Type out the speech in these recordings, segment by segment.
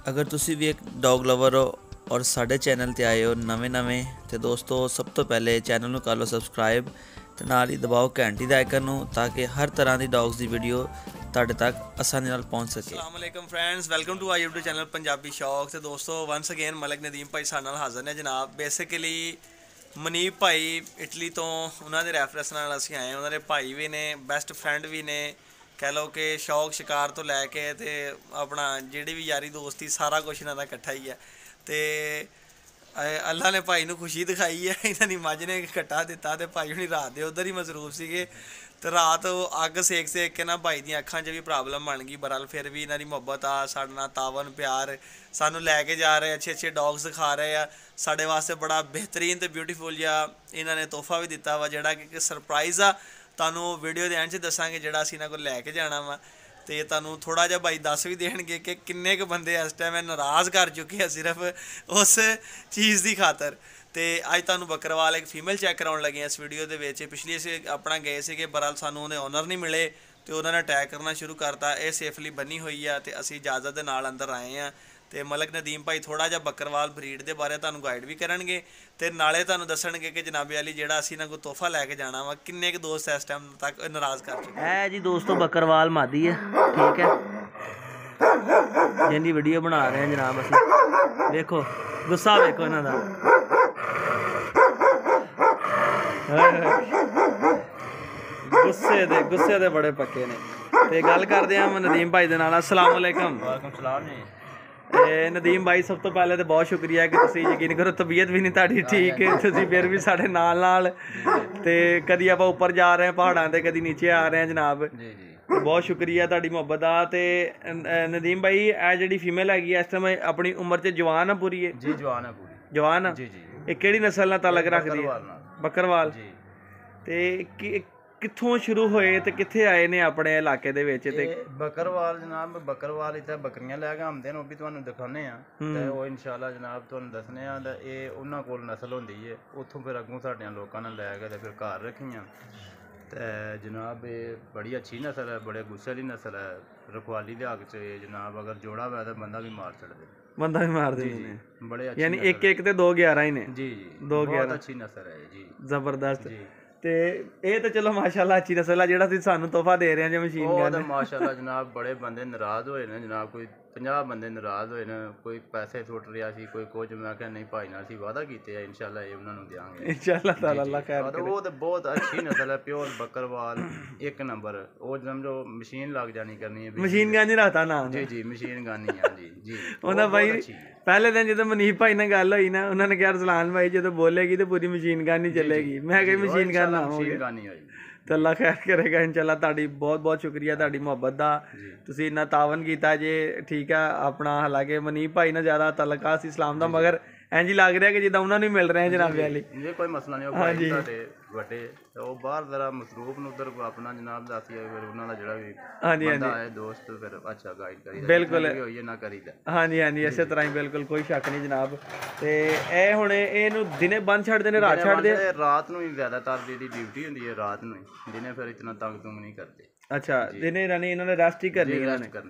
ਅਗਰ ਤੁਸੀਂ ਵੀ ਇੱਕ ਡੌਗ ਲਵਰ ਹੋ ਔਰ ਸਾਡੇ ਚੈਨਲ ਤੇ ਆਏ ਹੋ ਨਵੇਂ ਤੇ ਦੋਸਤੋ ਸਭ ਤੋਂ ਪਹਿਲੇ ਚੈਨਲ ਨੂੰ ਕਰ ਲਓ ਸਬਸਕ੍ਰਾਈਬ ਤੇ ਨਾਲ ਹੀ ਦਬਾਓ ਘੰਟੀ ਦੇ ਆਈਕਨ ਨੂੰ ਤਾਂ ਕਿ ਹਰ ਤਰ੍ਹਾਂ ਦੀ ਡੌਗਸ ਦੀ ਵੀਡੀਓ ਤੁਹਾਡੇ ਤੱਕ ਆਸਾਨੀ ਨਾਲ ਪਹੁੰਚ ਸਕੇ। अस्सलाम वालेकुम friends, welcome to our YouTube channel Punjabi Shauk. ਤੇ ਦੋਸਤੋ ਵਨਸ ਅਗੇਨ ਮਲਕ ਨਦੀਮ ਭਾਈ ਸਾਡੇ ਨਾਲ ਹਾਜ਼ਰ ਨੇ ਜਨਾਬ। ਬੇਸਿਕਲੀ ਮਨੀਪ ਭਾਈ ਇਟਲੀ ਤੋਂ ਉਹਨਾਂ ਦੇ ਰੈਫਰੈਂਸ ਨਾਲ ਅਸੀਂ ਆਏ। ਉਹਨਾਂ ਦੇ ਭਾਈ ਵੀ ਨੇ, ਬੈਸਟ ਫਰੈਂਡ ਵੀ ਨੇ, ਕਹਿ ਲਓ ਕਿ ਸ਼ੌਕ ਸ਼ਿਕਾਰ ਤੋਂ ਲੈ ਕੇ ਤੇ ਆਪਣਾ ਜਿਹੜੀ ਵੀ ਯਾਰੀ ਦੋਸਤੀ ਸਾਰਾ ਕੁਝ ਇਹਨਾਂ ਦਾ ਇਕੱਠਾ ਹੀ ਹੈ। ਤੇ ਅੱਲਾ ਨੇ ਭਾਈ ਨੂੰ ਖੁਸ਼ੀ ਦਿਖਾਈ ਹੈ, ਇਹਨਾਂ ਦੀ ਮੱਝ ਨੇ ਕੱਟਾ ਦਿੱਤਾ ਤੇ ਭਾਈ ਹੁਣੀ ਰਾਤ ਦੇ ਉੱਧਰ ਹੀ ਮਸਰੂਫ ਸੀਗੇ ਤੇ ਰਾਤ ਅੱਗ ਸੇਕ ਕੇ ਨਾ ਭਾਈ ਦੀਆਂ ਅੱਖਾਂ 'ਚ ਵੀ ਪ੍ਰੋਬਲਮ ਬਣ ਗਈ। ਬਹਰਹਾਲ ਫਿਰ ਵੀ ਇਹਨਾਂ ਦੀ ਮੁਹੱਬਤ ਆ, ਸਾਡੇ ਨਾਲ ਤਾਵਨ ਪਿਆਰ, ਸਾਨੂੰ ਲੈ ਕੇ ਜਾ ਰਹੇ, ਅੱਛੇ ਡੌਗਸ ਦਿਖਾ ਰਹੇ ਆ। ਸਾਡੇ ਵਾਸਤੇ ਬੜਾ ਬਿਹਤਰੀਨ ਤੇ ਬਿਊਟੀਫੁਲ ਜਿਹਾ ਇਹਨਾਂ ਨੇ ਤੋਹਫਾ ਵੀ ਦਿੱਤਾ ਵਾ, ਜਿਹੜਾ ਕਿ ਸਰਪ੍ਰਾਈਜ਼ ਆ। ਤੁਹਾਨੂੰ ਵੀਡੀਓ ਦੇ ਐਂਡ 'ਚ ਦੱਸਾਂਗੇ ਜਿਹੜਾ ਅਸੀਂ ਇਹਨਾਂ ਕੋਲ ਲੈ ਕੇ ਜਾਣਾ ਵਾ। ਤੇ ਤੁਹਾਨੂੰ ਥੋੜਾ ਜਿਹਾ ਭਾਈ ਦੱਸ ਵੀ ਦੇਣਗੇ ਕਿ ਕਿੰਨੇ ਕੁ ਬੰਦੇ ਇਸ ਟਾਈਮ ਨਾਰਾਜ਼ ਕਰ ਚੁੱਕੇ ਆ ਸਿਰਫ ਉਸ ਚੀਜ਼ ਦੀ ਖਾਤਰ। ਤੇ ਅੱਜ ਤੁਹਾਨੂੰ ਬੱਕਰਵਾਲ ਇੱਕ ਫੀਮੇਲ ਚੈੱਕ ਕਰਾਉਣ ਲੱਗੇ ਆ ਇਸ ਵੀਡੀਓ ਦੇ ਵਿੱਚ। ਪਿਛਲੀ ਅਸੀਂ ਆਪਣਾ ਗਏ ਸੀਗੇ, ਬਹਰਹਾਲ ਸਾਨੂੰ ਉਹਦੇ ਓਨਰ ਨਹੀਂ ਮਿਲੇ ਤੇ ਉਹਨਾਂ ਨੇ ਅਟੈਕ ਕਰਨਾ ਸ਼ੁਰੂ ਕਰਤਾ। ਇਹ ਸੇਫਲੀ ਬੰਨੀ ਹੋਈ ਆ ਤੇ ਅਸੀਂ ਇਜਾਜ਼ਤ ਦੇ ਨਾਲ ਅੰਦਰ ਆਏ ਆ। ਤੇ ਮਲਕ ਨਦੀਮ ਭਾਈ ਥੋੜਾ ਜਿਹਾ ਬੱਕਰਵਾਲ ਬਰੀਡ ਦੇ ਬਾਰੇ ਤੁਹਾਨੂੰ ਗਾਈਡ ਵੀ ਕਰਨਗੇ ਤੇ ਨਾਲੇ ਤੁਹਾਨੂੰ ਦੱਸਣਗੇ ਕਿ ਜਨਾਬੇ ਵਾਲੀ ਜਿਹੜਾ ਅਸੀਂ ਇਹਨਾਂ ਕੋਲ ਤੋਹਫਾ ਲੈ ਕੇ ਜਾਣਾ ਵਾ ਕਿੰਨੇ ਕੁ ਦੋਸਤ ਇਸ ਟਾਈਮ ਤੱਕ ਨਾਰਾਜ਼ ਕਰ ਚੁੱਕੇ। ਹੈ ਜੀ ਦੋਸਤੋ ਬੱਕਰਵਾਲ ਮਾਦੀ ਹੈ, ਠੀਕ ਹੈ, ਜਿਹਦੀ ਵੀਡੀਓ ਬਣਾ ਰਹੇ ਹਾਂ ਜਨਾਬ ਅਸੀਂ। ਦੇਖੋ ਗੁੱਸਾ ਵੇਖੋ ਇਹਨਾਂ ਦਾ, ਗੁੱਸੇ ਦੇ ਬੜੇ ਪੱਕੇ ਨੇ। ਤੇ ਗੱਲ ਕਰਦੇ ਹਾਂ ਨਦੀਮ ਭਾਈ ਦੇ ਨਾਲ। अस्सलाम वालेकुम। ਵਾਲੇਕੁਮ ਸਲਾਮ ਜੀ। ਨਦੀਮ ਭਾਈ ਸਭ ਤੋਂ ਪਹਿਲੇ ਤਾਂ ਬਹੁਤ ਸ਼ੁਕਰੀਆ ਕਿ ਤੁਸੀਂ ਯਕੀਨ ਕਰੋ ਤਬੀਅਤ ਵੀ ਨਹੀਂ ਤੁਹਾਡੀ ਠੀਕ ਹੈ, ਤੁਸੀਂ ਫਿਰ ਵੀ ਸਾਡੇ ਨਾਲ ਤੇ ਕਦੀ ਆਪਾਂ ਉੱਪਰ ਜਾ ਰਹੇ ਹਾਂ ਪਹਾੜਾਂ ਤੇ, ਕਦੀ ਨੀਚੇ ਆ ਰਹੇ ਹਾਂ ਜਨਾਬ। ਜੀ ਜੀ ਬਹੁਤ ਸ਼ੁਕਰੀਆ ਤੁਹਾਡੀ ਮੁਹੱਬਤ ਦਾ। ਤੇ ਨਦੀਮ ਭਾਈ ਇਹ ਜਿਹੜੀ ਫੀਮੇਲ ਹੈਗੀ ਇਸ ਟਾਈਮ ਆਪਣੀ ਉਮਰ 'ਚ ਜਵਾਨ ਆ ਪੂਰੀ ਹੈ? ਜੀ ਜਵਾਨ ਹੈ ਪੂਰੀ। ਜਵਾਨ ਆ ਜੀ ਜੀ। ਇਹ ਕਿਹੜੀ ਨਸਲ ਨਾਲ ਤਾਲਕ ਰੱਖਦੀ ਹੈ? ਬੱਕਰਵਾਲ। ਜੀ। ਤੇ ਕਿੱਥੋਂ ਸ਼ੁਰੂ ਹੋਏ ਤੇ ਕਿੱਥੇ ਆਏ ਨੇ ਆਪਣੇ ਇਲਾਕੇ ਦੇ ਵਿੱਚ? ਤੇ ਬੱਕਰਵਾਲ ਜਨਾਬ, ਬੱਕਰਵਾਲ ਇੱਥੇ ਬੱਕਰੀਆਂ ਲੈ ਕੇ ਆਉਂਦੇ ਨੇ, ਉਹ ਵੀ ਤੁਹਾਨੂੰ ਦਿਖਾਉਂਦੇ ਆ ਤੇ ਉਹ ਇਨਸ਼ਾਅੱਲਾ ਜਨਾਬ ਤੁਹਾਨੂੰ ਦੱਸਣੇ ਆ। ਤੇ ਇਹ ਉਹਨਾਂ ਕੋਲ ਨਸਲ ਹੁੰਦੀ ਹੈ, ਉੱਥੋਂ ਫਿਰ ਅੱਗੋਂ ਸਾਡਿਆਂ ਲੋਕਾਂ ਨੇ ਲੈ ਕੇ ਤੇ ਫਿਰ ਘਰ ਰੱਖੀਆਂ। ਤੇ ਜਨਾਬ ਇਹ ਬੜੀ ਅੱਛੀ ਨਸਲ ਹੈ, ਬੜੇ ਗੁੱਸੇ ਵਾਲੀ ਨਸਲ ਹੈ। ਰਖਵਾਲੀ ਦੇ ਹੱਕ 'ਚ ਜਨਾਬ ਅਗਰ ਜੋੜਾ ਹੋਇਆ ਤਾਂ ਬੰਦਾ ਵੀ ਮਾਰ ਛੱਡਦੇ, ਬੰਦਾ ਵੀ ਮਾਰ ਦਿੰਦੇ ਨੇ। ਬੜੇ ਅੱਛੇ, ਯਾਨੀ ਇੱਕ ਤੇ 2-11 ਹੀ ਨੇ। ਜੀ ਜੀ, 2-11 ਅੱਛੀ ਨਸਲ ਹੈ ਜੀ, ਜ਼ਬਰਦਸਤ। ਜੀ। ਤੇ ਇਹ ਤਾਂ ਚਲੋ ਮਾਸ਼ਾਅੱਲਾ ਅੱਛੀ ਨਸਲ ਆ। ਜਿਹੜਾ ਤੁਸੀਂ ਸਾਨੂੰ ਤੋਹਫਾ ਦੇ ਰਹੇ ਹੋ ਜੇ ਮਸ਼ੀਨ ਉਹ ਗਨ, ਤਾਂ ਮਾਸ਼ਾਅੱਲਾ ਜਨਾਬ ਬੜੇ ਬੰਦੇ ਨਾਰਾਜ਼ ਹੋਏ ਨੇ ਜਨਾਬ, ਕੋਈ 50 ਬੰਦੇ ਨਾਰਾਜ਼ ਹੋਏ ਨੇ, ਕੋਈ ਪੈਸੇ ਸੁੱਟ ਰਿਹਾ ਸੀ, ਕੋਈ ਕੁਝ। ਮੈਂ ਕਿਹਾ ਨਹੀਂ ਭਾਈ ਨਾਲ ਅਸੀਂ ਵਾਅਦਾ ਕੀਤੇ ਆ, ਇਨਸ਼ਾਅੱਲਾ ਇਹ ਉਹਨਾਂ ਨੂੰ ਦਿਆਂਗੇ ਇਨਸ਼ਾਅੱਲਾ ਤਾਲਾ ਅੱਲਾ ਖੈਰ ਕਰੇ। ਉਹ ਤਾਂ ਬਹੁਤ ਅੱਛੀ ਨਸਲ ਹੈ, ਪਿਓਰ ਬੱਕਰਵਾਲ ਇੱਕ ਨੰਬਰ। ਉਹ ਸਮਝੋ ਮਸ਼ੀਨ ਲੱਗ ਜਾਣੀ ਕਰਨੀ ਹੈ, ਮਸ਼ੀਨ ਗਨ ਹੀ ਰਹਤਾ ਨਾ। ਜੀ ਜੀ, ਮਸ਼ੀਨ ਗਾਨੀ ਆ ਜੀ ਜੀ। ਉਹਨਾਂ ਭਾਈ ਪਹਿਲੇ ਦਿਨ ਜਦੋਂ ਮਨੀਪ ਭਾਈ ਨਾਲ ਗੱਲ ਹੋਈ ਨਾ, ਉਹਨਾਂ ਨੇ ਕਿਹਾ ਰਸਲਾਨ ਭਾਈ ਜਦੋਂ ਬੋਲੇਗੀ ਤੇ ਪੂਰੀ ਮਸ਼ੀਨ ਗਨ ਹੀ ਚੱਲੇਗੀ। ਮੈਂ ਕਿਹਾ ਮਸ਼ੀਨ ਗਨ ਨਾ ਹੋਵੇ ਤੇ ਅੱਲਾ ਖੈਰ ਕਰੇਗਾ ਇਨਸ਼ਾਅੱਲਾ। ਤੁਹਾਡੀ ਬਹੁਤ ਸ਼ੁਕਰੀਆ ਤੁਹਾਡੀ ਮੁਹੱਬਤ ਦਾ, ਤੁਸੀਂ ਇੰਨਾ ਤਾਵਨ ਕੀਤਾ ਜੇ, ਠੀਕ ਆ ਆਪਣਾ। ਹਾਲਾਂਕਿ ਮਨੀਪ ਭਾਈ ਨਾਲ ਜ਼ਿਆਦਾ ਤਲਕਾ ਸੀ ਇਸਲਾਮ ਦਾ, ਮਗਰ ਇੰਝ ਲੱਗ ਰਿਹਾ ਕਿ ਜਿੱਦਾਂ ਉਹਨਾਂ ਨੂੰ ਮਿਲ ਰਹੇ ਜਨਾਬ ਵਾਲੀ। ਇਹ ਕੋਈ ਮਸਲਾ ਨਹੀਂ, ਉਹ ਭਾਈ ਤੁਹਾਡੇ ਵੱਡੇ ਤੇ ਉਹ ਬਾਹਰ ਜ਼ਰਾ ਮਸਰੂਫ ਨੂੰ ਉਧਰ ਆਪਣਾ ਜਨਾਬ ਦੱਸੀ ਫਿਰ ਉਹਨਾਂ ਦਾ ਜਿਹੜਾ ਵੀ ਬੰਦਾ ਹੈ ਦੋਸਤ, ਫਿਰ ਅੱਛਾ ਗਾਈਡ ਕਰੀਦਾ। ਬਿਲਕੁਲ ਹੋਈ ਨਾ ਕਰੀਦਾ। ਹਾਂਜੀ ਇਸੇ ਤਰ੍ਹਾਂ ਹੀ, ਬਿਲਕੁਲ ਕੋਈ ਸ਼ੱਕ ਨਹੀਂ ਜਨਾਬ। ਤੇ ਇਹ ਹੁਣ ਇਹਨੂੰ ਦਿਨੇ ਬੰਦ ਛੱਡਦੇ ਨੇ, ਰਾਤ ਛੱਡਦੇ? ਰਾਤ ਨੂੰ ਹੀ ਜ਼ਿਆਦਾਤਰ ਦੀ ਡਿਊਟੀ ਹੁੰਦੀ ਹੈ, ਰਾਤ ਨੂੰ ਹੀ। ਦਿਨੇ ਫਿਰ ਇਤਨਾ ਤੰਗ ਤੁੰਗ ਨਹੀਂ ਕਰਦੇ। ਅੱਛਾ, ਦਿਨੇ ਰਾਣੀ ਇਹਨਾਂ ਨੇ ਰੈਸਟ ਹੀ ਕਰਨੀ ਹੈ।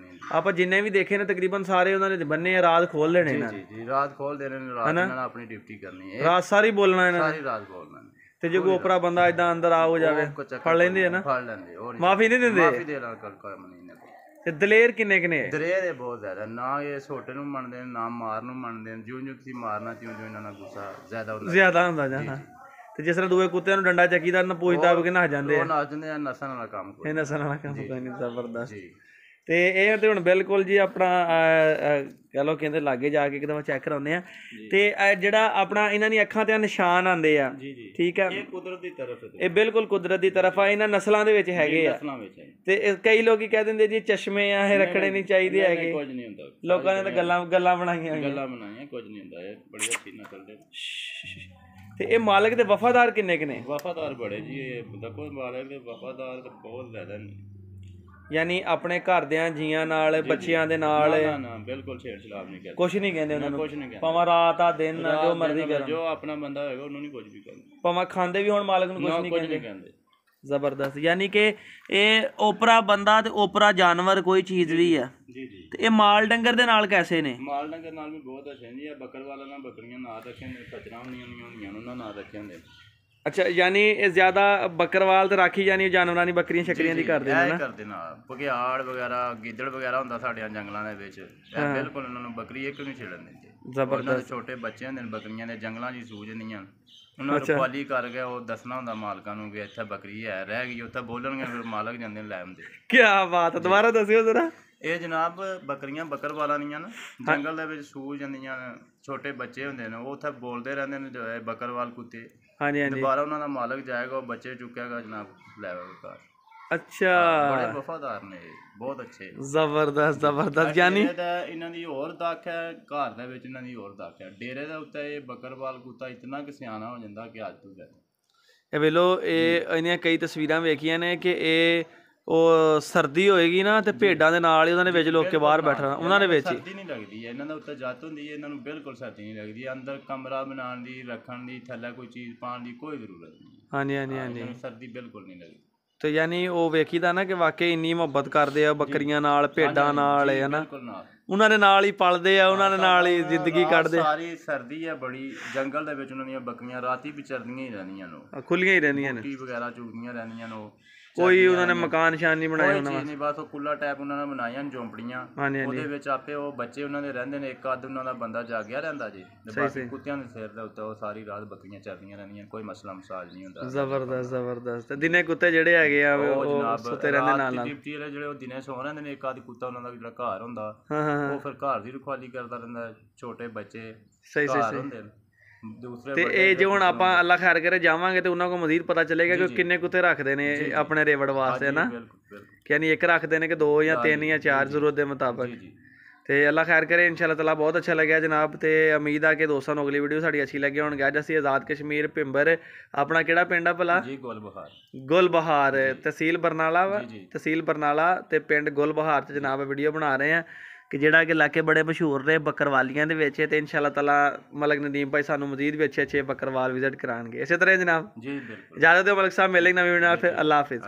ਆਪਾਂ ਜਿੰਨੇ ਵੀ ਦੇਖੇ ਨੇ ਤਕਰੀਬਨ ਸਾਰੇ ਉਹਨਾਂ ਨੇ ਬੰਨੇ ਆ, ਰਾਤ ਖੋਲ ਲੈਣੇ ਇਹਨਾਂ ਨੇ। ਜੀ ਰਾਤ ਖੋਲ ਦੇਣੇ ਨੇ, ਰਾਤ ਇਹਨਾਂ ਨੇ ਆਪਣੀ ਡਿਊਟੀ ਕਰਨੀ ਹੈ, ਰਾਤ ਸਾਰੀ ਬੋਲਣਾ ਇਹਨਾਂ ਨੇ, ਸਾਰੀ ਰਾਤ ਬੋਲਣਾ। ਤੇ ਜੇ ਕੋਈ ਉਪਰਾ ਬੰਦਾ ਇਦਾਂ ਅੰਦਰ ਆ ਹੋ ਜਾਵੇ ਫੜ ਲੈਂਦੇ ਆ ਨਾ? ਫੜ ਲੈਂਦੇ, ਮਾਫੀ ਨਹੀਂ ਦਿੰਦੇ? ਮਾਫੀ ਦੇਣਾ ਕੰਮ ਨਹੀਂ। ਤੇ ਦਲੇਰ ਕਿੰਨੇ ਨੇ? ਦਲੇਰ ਬਹੁਤ ਜ਼ਿਆਦਾ, ਨਾ ਇਹ ਛੋਟੇ ਨੂੰ ਮੰਨਦੇ ਨੇ ਨਾ ਮਾਰ ਨੂੰ ਮੰਨਦੇ ਨੇ। ਜਿਉਂ ਤੁਸੀਂ ਮਾਰਨਾ ਤਿਉਂ ਇਹਨਾਂ ਦਾ ਗੁੱਸਾ ਜ਼ਿਆਦਾ ਹੁੰਦਾ ਜਾਣਾ। ਤੇ ਜਿਸ ਤਰ੍ਹਾਂ ਦੂਏ ਕੁੱਤਿਆਂ ਨੂੰ ਡੰਡਾ ਚੱਕੀਦਾ ਨਾ ਪੁੱਛਦਾ ਕਿ ਨੱਸ ਜਾਂਦੇ ਆ, ਨੱਸ ਜਾਂਦੇ ਆ। ਨਸਣ ਵਾਲਾ ਕੰਮ, ਇਹ ਨਸਣ ਵਾਲਾ ਕੰਮ ਕੋਈ ਨਹੀਂ। ਜ਼ਬਰਦਸਤ। ਤੇ ਇਹ ਤੇ ਹੁਣ ਬਿਲਕੁਲ ਜੀ ਆਪਣਾ ਕਹਿ ਲਓ ਕਹਿੰਦੇ ਲਾਗੇ ਜਾ ਕੇ ਇੱਕਦਮ ਚੈੱਕ ਕਰਾਉਂਦੇ ਆ। ਤੇ ਜਿਹੜਾ ਆਪਣਾ ਇਹਨਾਂ ਦੀ ਅੱਖਾਂ ਤੇ ਨਿਸ਼ਾਨ ਆਉਂਦੇ ਆ, ਠੀਕ ਆ, ਇਹ ਕੁਦਰਤ ਦੀ ਤਰਫ, ਇਹ ਬਿਲਕੁਲ ਕੁਦਰਤ ਦੀ ਤਰਫ ਆ। ਇਹਨਾਂ ਨਸਲਾਂ ਦੇ ਵਿੱਚ ਹੈਗੇ ਆ। ਤੇ ਕਈ ਲੋਕ ਕਹਿ ਦਿੰਦੇ ਜੀ ਚਸ਼ਮੇ ਆ ਇਹ ਰੱਖਣੇ ਨਹੀਂ ਚਾਹੀਦੇ ਹੈਗੇ। ਕੁਝ ਨਹੀਂ ਹੁੰਦਾ, ਲੋਕਾਂ ਨੇ ਤਾਂ ਗੱਲਾਂ ਬਣਾਈਆਂ, ਕੁਝ ਨਹੀਂ ਹੁੰਦਾ। ਇਹ ਬੜੀ ਅੱਛੀ ਨਸਲ ਦੇ। ਤੇ ਇਹ ਮਾਲਕ ਦੇ ਵਫਾਦਾਰ ਕਿੰਨੇ ਨੇ? ਵਫਾਦਾਰ ਬੜੇ ਜੀ, ਇਹ ਦੇਖੋ ਮਾਲਕ ਦੇ ਵਫਾਦਾਰ ਤਾਂ ਬਹੁਤ ਜ਼ਿਆਦਾ ਨੇ। ਯਾਨੀ ਆਪਣੇ ਘਰਦਿਆਂ ਜੀਆਂ ਨਾਲ, ਬੱਚਿਆਂ ਦੇ ਨਾਲ ਬਿਲਕੁਲ ਛੇੜ ਛਲਾਪ ਨਹੀਂ ਕਰਦੇ, ਕੁਛ ਨਹੀਂ ਕਹਿੰਦੇ ਉਹਨਾਂ ਨੂੰ। ਭਾਵੇਂ ਰਾਤ ਆ ਦਿਨ ਜੋ ਮਰਜ਼ੀ ਕਰਨ, ਜੋ ਆਪਣਾ ਬੰਦਾ ਹੋਏਗਾ ਉਹਨੂੰ ਨਹੀਂ ਕੁਝ ਵੀ ਕਹਿੰਦੇ। ਭਾਵੇਂ ਖਾਂਦੇ ਵੀ ਹੁਣ ਮਾਲਕ ਨੂੰ ਕੁਝ ਨਹੀਂ ਕਹਿੰਦੇ। ਜ਼ਬਰਦਸਤ, ਯਾਨੀ ਕਿ ਇਹ ਓਪਰਾ ਬੰਦਾ ਤੇ ਓਪਰਾ ਜਾਨਵਰ ਕੋਈ ਚੀਜ਼ ਵੀ ਆ। ਜੀ ਜੀ। ਤੇ ਇਹ ਮਾਲ ਡੰਗਰ ਦੇ ਨਾਲ ਕੈਸੇ ਨੇ? ਮਾਲ ਡੰਗਰ ਨਾਲ ਵੀ ਬਹੁਤ ਅੱਛੇ ਨੇ ਜੀ। ਬੱਕਰਵਾਲ ਨਾਲ ਬੱਕਰੀਆਂ ਨਾਲ ਰੱਖੇ ਨੇ, ਖਚਰਾਂ ਹੁੰਦੀਆਂ ਉਹਨਾਂ ਨਾਲ ਰੱਖੇ ਹੁੰਦੇ। ਅੱਛਾ, ਯਾਨੀ ਇਹ ਜ਼ਿਆਦਾ ਬੱਕਰਵਾਲ ਤੇ ਰਾਖੀ ਯਾਨੀ ਜਾਨਵਰਾਂ ਦੀ ਬੱਕਰੀਆਂ ਸ਼ਕਰੀਆਂ ਦੀ ਕਰਦੇ ਨੇ ਨਾ? ਕਰਦੇ ਨਾਲ ਬਘਿਆੜ ਵਗੈਰਾ ਗਿੱਦੜ ਵਗੈਰਾ ਹੁੰਦਾ ਸਾਡੇ ਜੰਗਲਾਂ ਦੇ ਵਿੱਚ, ਬਿਲਕੁਲ ਉਹਨਾਂ ਨੂੰ ਬੱਕਰੀ ਇੱਕ ਨਹੀਂ ਛੇੜਨ ਦਿੰਦੇ। ਜ਼ਬਰਦਸਤ। ਛੋਟੇ ਬੱਚੇ ਹੁੰਦੇ ਨੇ ਬੱਕਰੀਆਂ ਦੇ, ਜੰਗਲਾਂ 'ਚ ਸੂਝ ਜਾਂਦੀਆਂ, ਉਹਨਾਂ ਨੂੰ ਖਵਾਲੀ ਕਰ ਗਿਆ ਉਹ ਦੱਸਣਾ ਹੁੰਦਾ ਮਾਲਕਾਂ ਨੂੰ ਵੀ ਇੱਥੇ ਬੱਕਰੀ ਹੈ, ਰਹਿ ਗਈ, ਉੱਥੇ ਬੋਲਣਗੇ, ਫਿਰ ਮਾਲਕ ਜਾਂਦੇ ਨੇ ਲੈ ਆਉਂਦੇ। ਕੀ ਬਾਤ, ਦੁਬਾਰਾ ਦੱਸਿਓ ਜ਼ਰਾ। ਇਹ ਜਨਾਬ ਬੱਕਰੀਆਂ ਬੱਕਰਵਾਲਾਂ ਦੀਆਂ ਨਾ ਜੰਗਲ ਦੇ ਵਿੱਚ ਸੂਝ ਜਾਂਦੀਆਂ ਨੇ, ਛੋਟੇ ਬੱਚੇ ਹੁੰਦੇ ਨੇ, ਉਹ ਉੱਥੇ ਬੋਲਦੇ ਰਹਿੰਦੇ ਨੇ ਬੱਕਰਵਾਲ ਕੁੱਤੇ। ਹਾਂਜੀ ਹਾਂਜੀ। ਦੁਬਾਰਾ ਉਹਨਾਂ ਦਾ ਮਾਲਕ ਜਾਏਗਾ, ਉਹ ਬੱਚੇ ਚੁੱਕੇਗਾ ਜਨਾਬ, ਲੈ ਆਵੇਗਾ ਘਰ। ਅੱਛਾ, ਬੜੇ ਵਫਾਦਾਰ ਨੇ, ਬਹੁਤ ਅੱਛੇ। ਜ਼ਬਰਦਸਤ ਜ਼ਬਰਦਸਤ। ਯਾਨੀ ਇਹਨਾਂ ਦੀ ਹੋਰ ਦੱਖ ਹੈ, ਘਰ ਦੇ ਵਿੱਚ ਇਹਨਾਂ ਦੀ ਹੋਰ ਦੱਖ ਹੈ। ਡੇਰੇ ਦੇ ਉੱਤੇ ਇਹ ਬੱਕਰਵਾਲ ਕੁੱਤਾ ਇਤਨਾ ਕਿ ਸਿਆਣਾ ਹੋ ਜਾਂਦਾ ਕਿ ਅੱਜ ਤੋਂ ਇਹ ਵੇਲੋ, ਇਹ ਇਹਦੀਆਂ ਕਈ ਤਸਵੀਰਾਂ ਵੇਖੀਆਂ ਨੇ ਕਿ ਇਹ ਉਹ ਸਰਦੀ ਹੋਏਗੀ ਨਾ ਤੇ ਭੇਡਾਂ ਦੇ ਨਾਲ ਹੀ ਉਹਨਾਂ ਦੇ ਵਿੱਚ ਲੋਕ ਕੇ ਬਾਹਰ ਬੈਠਣਾ, ਉਹਨਾਂ ਦੇ ਵਿੱਚ ਹੀ ਸਰਦੀ ਨਹੀਂ ਲੱਗਦੀ ਹੈ। ਇਹਨਾਂ ਦਾ ਉੱਤੇ ਜੱਤ ਹੁੰਦੀ ਹੈ, ਇਹਨਾਂ ਨੂੰ ਬਿਲਕੁਲ ਸਰਦੀ ਨਹੀਂ ਲੱਗਦੀ। ਅੰਦਰ ਕਮਰਾ ਬਣਾਉਣ ਦੀ, ਰੱਖਣ ਦੀ, ਥੱਲੇ ਕੋਈ ਚੀਜ਼ ਪਾਉਣ ਦੀ ਕੋਈ ਜ਼ਰੂਰਤ ਨਹੀਂ। ਹਾਂਜੀ ਹਾਂਜੀ ਹਾਂਜੀ। ਸਰਦੀ ਬਿਲਕੁਲ ਨਹੀਂ ਲੱਗਦੀ। ਤੇ ਯਾਨੀ ਉਹ ਵੇਖੀਦਾ ਨਾ ਕਿ ਵਾਕਈ ਇੰਨੀ ਮੁਹੱਬਤ ਕਰਦੇ ਆ ਬੱਕਰੀਆਂ ਨਾਲ, ਭੇਡਾਂ ਨਾਲ, ਹੈ ਨਾ, ਉਹਨਾਂ ਦੇ ਨਾਲ ਹੀ ਪਲਦੇ ਆ, ਉਹਨਾਂ ਦੇ ਨਾਲ ਹੀ ਜ਼ਿੰਦਗੀ ਕੱਢਦੇ। ਸਾਰੀ ਸਰਦੀ ਹੈ ਬੜੀ, ਜੰਗਲ ਦੇ ਵਿੱਚ ਉਹਨਾਂ ਦੀਆਂ ਬੱਕਰੀਆਂ ਰਾਤੀ ਵੀ ਚਰਦੀਆਂ ਹੀ ਰਹਿੰਦੀਆਂ ਨੇ, ਖੁੱਲੀਆਂ ਹੀ ਰਹਿੰਦੀਆਂ ਨੇ, ਰੋਟੀ ਵਗੈਰਾ ਚੁਗਦੀਆਂ ਰਹਿੰਦੀਆਂ ਨੇ। ਕੋਈ ਉਹਨਾਂ ਨੇ ਮਕਾਨ ਨਿਸ਼ਾਨ ਨਹੀਂ ਬਣਾਇਆ ਉਹਨਾਂ ਵਾਸਤੇ, ਬਸ ਉਹ ਕੁੱਲਾ ਟੈਪ ਉਹਨਾਂ ਨੇ ਬਣਾਈਆਂ ਝੌਂਪੜੀਆਂ, ਉਹਦੇ ਵਿੱਚ ਆਪੇ ਉਹ ਬੱਚੇ ਉਹਨਾਂ ਦੇ ਰਹਿੰਦੇ ਨੇ। ਇੱਕ ਅੱਧ ਉਹਨਾਂ ਦਾ ਬੰਦਾ ਜਾਗਿਆ ਰਹਿੰਦਾ ਜੀ, ਬਾਕੀ ਕੁੱਤਿਆਂ ਦੇ ਸਿਰ ਦੇ ਉੱਤੇ ਉਹ ਸਾਰੀ ਰਾਤ ਬੱਕਰੀਆਂ ਚਰਦੀਆਂ ਰਹਿੰਦੀਆਂ, ਕੋਈ ਮਸਲਾ ਮਸਾਜ ਨਹੀਂ ਹੁੰਦਾ। ਜ਼ਬਰਦਸਤ ਜ਼ਬਰਦਸਤ। ਦਿਨੇ ਕੁੱਤੇ ਜਿਹੜੇ ਹੈਗੇ ਆ ਉਹ ਸੁੱਤੇ ਰਹਿੰਦੇ ਨਾਲ ਨਾਲ, ਜਿਹੜੇ ਉਹ ਦਿਨੇ ਸੌ ਰਹਿੰਦੇ ਨੇ। ਇੱਕ ਅੱਧ ਕੁੱਤਾ ਉਹਨਾਂ ਦਾ ਜਿਹੜਾ ਘਰ ਹੁੰਦਾ, ਉਹ ਫਿਰ ਘਰ ਦੀ ਰਖਵਾਲੀ ਕਰਦਾ ਰਹਿੰਦਾ। ਛੋਟੇ ਬੱਚੇ ਘਰ ਹੁੰਦੇ ਨੇ। ਤੇ ਇਹ ਜੇ ਹੁਣ ਆਪਾਂ ਅੱਲਾ ਖੈਰ ਕਰੇ ਜਾਵਾਂਗੇ ਤੇ ਉਹਨਾਂ ਕੋਲ ਮਜ਼ੀਦ ਪਤਾ ਚੱਲੇਗਾ ਕਿ ਕਿੰਨੇ ਕੁੱਤੇ ਰੱਖਦੇ ਨੇ ਆਪਣੇ ਰੇਵੜ ਵਾਸਤੇ ਨਾ, ਕਿ ਯਾਨੀ ਇੱਕ ਰੱਖਦੇ ਨੇ ਕਿ 2 ਜਾਂ 3 ਜਾਂ 4 ਜ਼ਰੂਰਤ ਦੇ ਮੁਤਾਬਕ। ਤੇ ਅੱਲਾ ਖੈਰ ਕਰੇ, ਇਨਸ਼ਾ ਅੱਲਾ ਤਾਲਾ। ਬਹੁਤ ਅੱਛਾ ਲੱਗਿਆ ਜਨਾਬ, ਤੇ ਉਮੀਦ ਆ ਕਿ ਦੋਸਤਾਂ ਨੂੰ ਅਗਲੀ ਵੀਡੀਓ ਸਾਡੀ ਅੱਛੀ ਲੱਗੀ ਹੋਣਗੀ। ਅੱਜ ਅਸੀਂ ਆਜ਼ਾਦ ਕਸ਼ਮੀਰ ਭਿੰਬਰ, ਆਪਣਾ ਕਿਹੜਾ ਪਿੰਡ ਆ ਭਲਾ? ਗੁਲਬਹਾਰ, ਤਹਿਸੀਲ ਬਰਨਾਲਾ ਵਾ, ਤਹਿਸੀਲ ਬਰਨਾਲਾ ਤੇ ਪਿੰਡ ਗੁਲਬਹਾਰ 'ਚ ਜਨਾਬ ਵੀਡੀਓ ਬਣਾ ਰਹੇ ਆ, ਕਿ ਜਿਹੜਾ ਕਿ ਇਲਾਕੇ ਬੜੇ ਮਸ਼ਹੂਰ ਨੇ ਬੱਕਰਵਾਲੀਆਂ ਦੇ ਵਿੱਚ। ਤੇ ਇਨਸ਼ਾ ਅੱਲਾ ਤਾਲਾ ਮਲਕ ਨਦੀਮ ਭਾਈ ਸਾਨੂੰ ਮਜ਼ੀਦ ਵੀ ਅੱਛੇ ਅੱਛੇ ਬੱਕਰਵਾਲ ਵਿਜ਼ਿਟ ਕਰਾਉਣਗੇ ਇਸੇ ਤਰ੍ਹਾਂ ਜਨਾਬ। ਜੀ ਬਿਲਕੁਲ। ਇਜਾਜ਼ਤ ਦਿਓ ਮਲਕ ਸਾਹਿਬ, ਮਿਲੇਂਗੇ ਨਵੀਂ ਵੀਡੀਓ ਨਾਲ, ਫਿਰ ਅੱਲਾ ਹਾਫਿਜ਼।